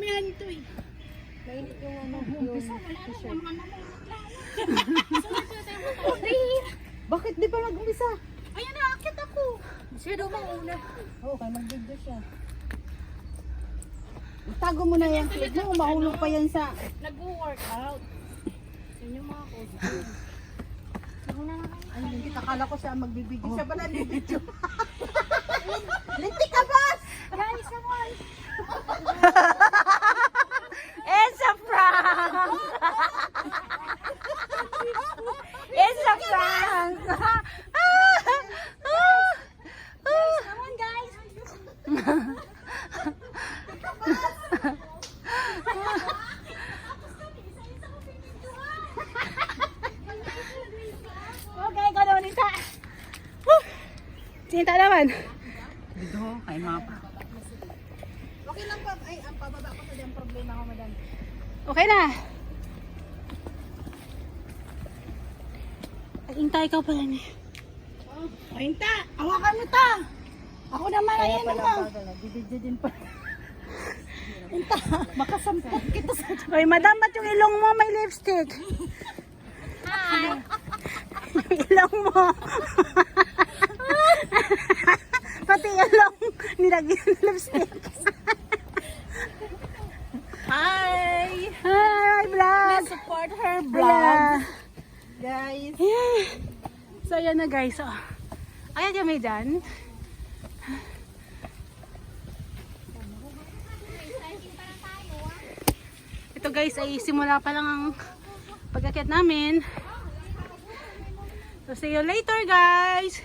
damihan ito eh. Mainit yung ano, yung t-shirt. Bakit di pa nag-umpisa? Ayan, naakit ako. Siya daw mauna. Oo, kaya mag-video siya. Itago mo na yung clip mo, mahulog pa yan sa... Nag-workout. Yan yung mga costume. Ay, hindi, akala ko siya magbibideo. Siya ba nagbibideo? Lintik ka, boss! Guys, come on. It's a prank! It's a prank! Come on, guys. Okay, gano'n isa. Sinta naman. Dito, kay mapa. Okay lang pa. Ay, ang pababa ko sa dyan problema ko, madam. Okay na. Ay, ikaw pala niya. Oh, Inta, hawakan mo ta. Ako naman, Kaya ayan pala naman. bagal. Bibidyo din pa. Inta, makasampot kita sa dyan. Hoy, madam, ba't yung ilong mo may lipstick? Hi! Yung ilong mo. Pati ilong, nilagyan ng lipstick. Hi! Hi, vlog. Support her Vlog. Guys, So, ayan na guys. Oh. Ayan kami dyan. Ito guys ay simula pa lang ang pag-akyat namin. So, see you later guys.